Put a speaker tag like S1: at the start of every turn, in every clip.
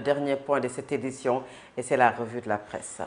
S1: Dernier point de cette édition et c'est la revue de la presse.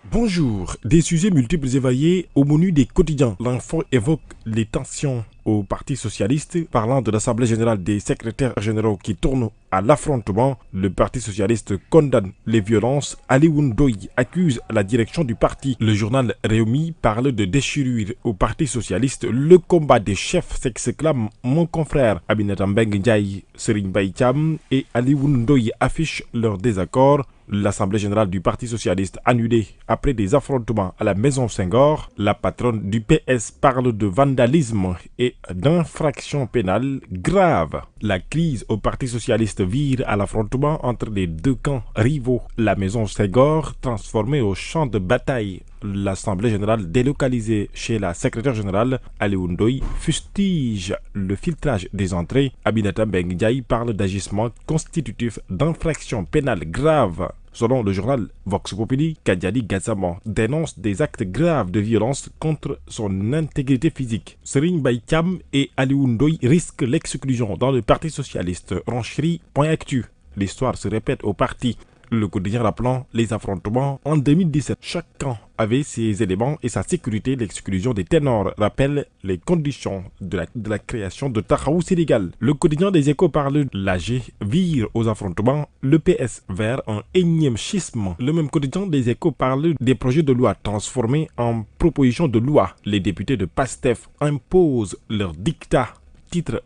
S2: Bonjour, des sujets multiples évaillés au menu des quotidiens. L'info évoque les tensions au Parti socialiste, parlant de l'Assemblée générale des secrétaires généraux qui tournent à l'affrontement. Le Parti socialiste condamne les violences. Ali Ndoye accuse la direction du parti. Le journal Réumi parle de déchirure au Parti socialiste. Le combat des chefs s'exclame mon confrère. Aminata Mbengue Ndiaye, Serigne Mbaye Thiam et Ali Ndoye affichent leur désaccord. L'Assemblée générale du Parti socialiste annulée après des affrontements à la Maison Senghor. La patronne du PS parle de vandalisme et d'infraction pénale grave. La crise au Parti socialiste vire à l'affrontement entre les deux camps rivaux. La Maison Senghor transformée au champ de bataille. L'Assemblée générale délocalisée chez la secrétaire générale Ali Ndoye fustige le filtrage des entrées. Aminata Mbengue Ndiaye parle d'agissement constitutif d'infraction pénale grave. Selon le journal Vox Populi, Kadiali Gazaman dénonce des actes graves de violence contre son intégrité physique. Serigne Mbaye Thiam et Ali Ndoye risquent l'exclusion dans le Parti socialiste. Rancherie.actu. L'histoire se répète au parti. Le quotidien rappelant les affrontements en 2017. Chaque camp avait ses éléments et sa sécurité. L'exclusion des ténors rappelle les conditions de la création de Taxawu Sénégal. Le quotidien des Échos parle de l'AG vire aux affrontements. Le PS vers un énième schisme. Le même quotidien des Échos parle des projets de loi transformés en propositions de loi. Les députés de PASTEF imposent leur dictat. Titre: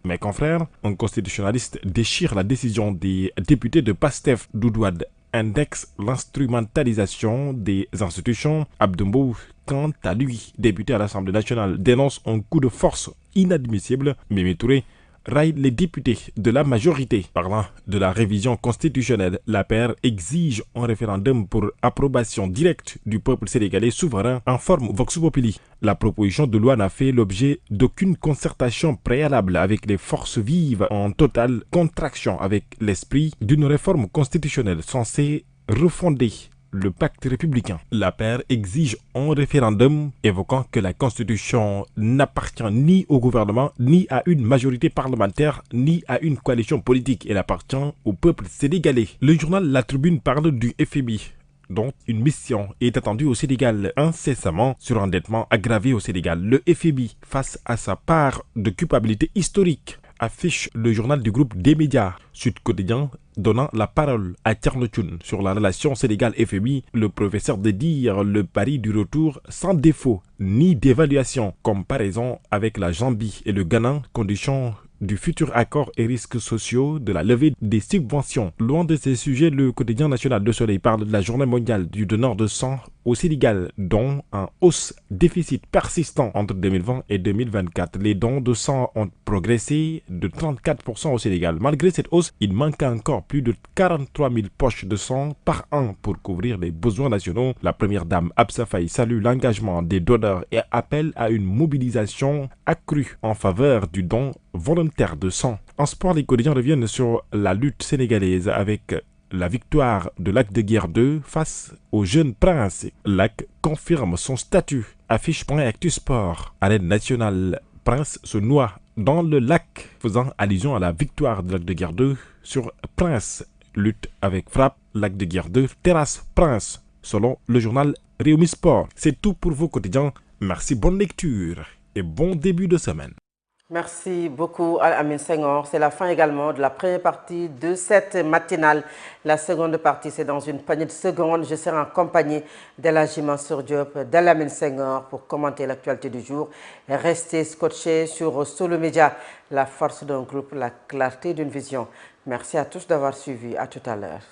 S2: mes confrères, un constitutionnaliste déchire la décision des députés de PASTEF. Doudouad indexe l'instrumentalisation des institutions. Abdoumbo, quant à lui, député à l'Assemblée nationale, dénonce un coup de force inadmissible. Mimi Touré raille les députés de la majorité. Parlant de la révision constitutionnelle, l'APR exige un référendum pour approbation directe du peuple sénégalais souverain, informe Vox Populi. La proposition de loi n'a fait l'objet d'aucune concertation préalable avec les forces vives, en totale contraction avec l'esprit d'une réforme constitutionnelle censée refonder le pacte républicain. L'APR exige un référendum évoquant que la Constitution n'appartient ni au gouvernement, ni à une majorité parlementaire, ni à une coalition politique. Elle appartient au peuple sénégalais. Le journal La Tribune parle du FMI, dont une mission est attendue au Sénégal incessamment. Surendettement aggravé au Sénégal, le FMI, face à sa part de culpabilité historique, affiche le journal du groupe des médias Sud Quotidien donnant la parole à Thierno Thioune sur la relation Sénégal-FMI. Le professeur de dire le pari du retour sans défaut ni d'évaluation. Comparaison avec la Zambie et le Ghana, conditions du futur accord et risques sociaux de la levée des subventions. Loin de ces sujets, le quotidien national Le Soleil parle de la journée mondiale du donneur de sang au Sénégal, dont un hausse déficit persistant entre 2020 et 2024. Les dons de sang ont progressé de 34% au Sénégal. Malgré cette hausse, il manque encore plus de 43 000 poches de sang par an pour couvrir les besoins nationaux. La première dame Absa Faye salue l'engagement des donneurs et appelle à une mobilisation accrue en faveur du don volontaire de sang. En sport, les quotidiens reviennent sur la lutte sénégalaise avec la victoire de Lac de Guiers 2 face au jeune prince. Lac confirme son statut. Affiche.actu sport. Arène nationale. Prince se noie dans le lac, faisant allusion à la victoire de Lac de Guiers 2 sur Prince. Lutte avec frappe. Lac de Guiers 2 terrasse Prince, selon le journal Réumi Sport. C'est tout pour vos quotidiens. Merci, bonne lecture et bon début de semaine.
S1: Merci beaucoup Al-Amin Senghor. C'est la fin également de la première partie de cette matinale. La seconde partie, c'est dans une poignée de secondes. Je serai en compagnie d'Elhadji Mansour Diop, d'Al-Amin Senghor pour commenter l'actualité du jour. Restez scotchés sur Solo Média, la force d'un groupe, la clarté d'une vision. Merci à tous d'avoir suivi. À tout à l'heure.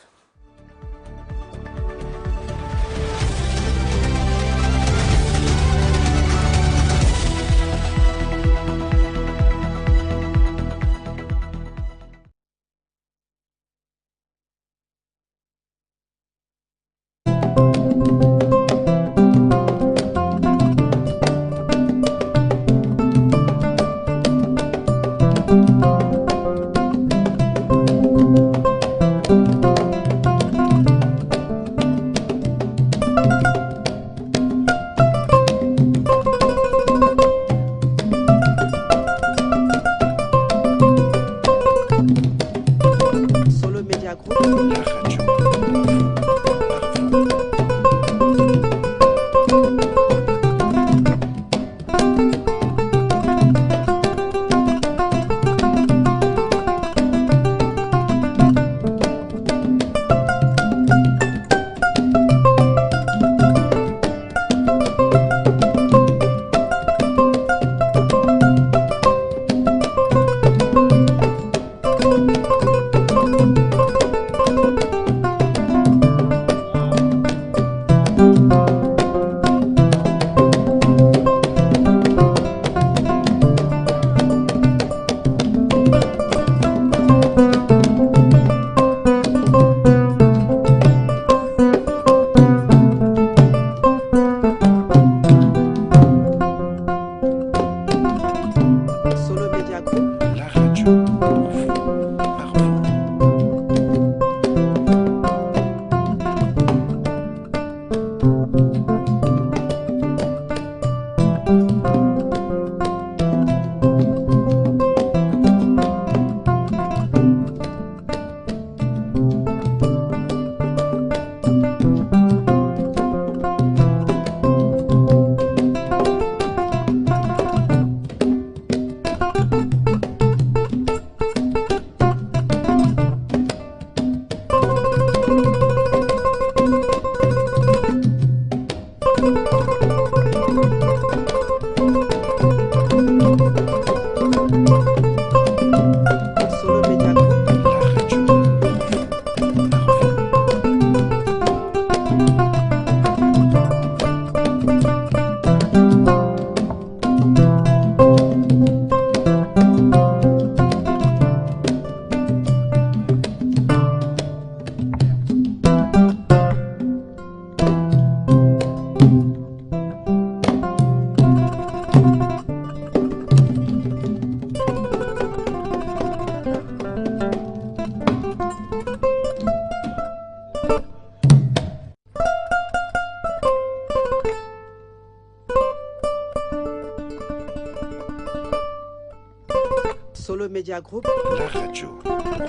S1: Solo Media Group.
S3: La radio pour vous,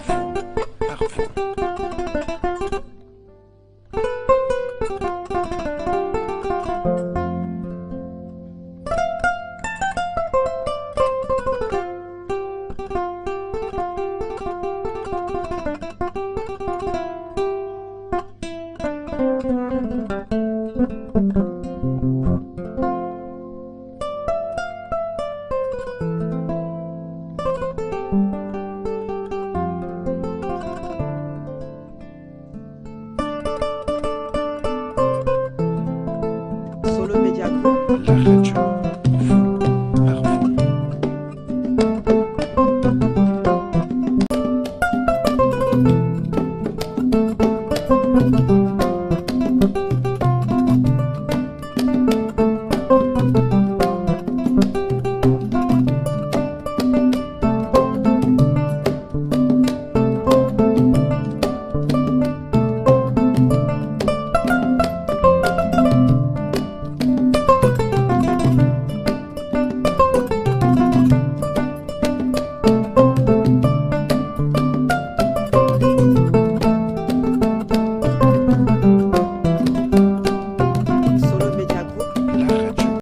S3: par vous.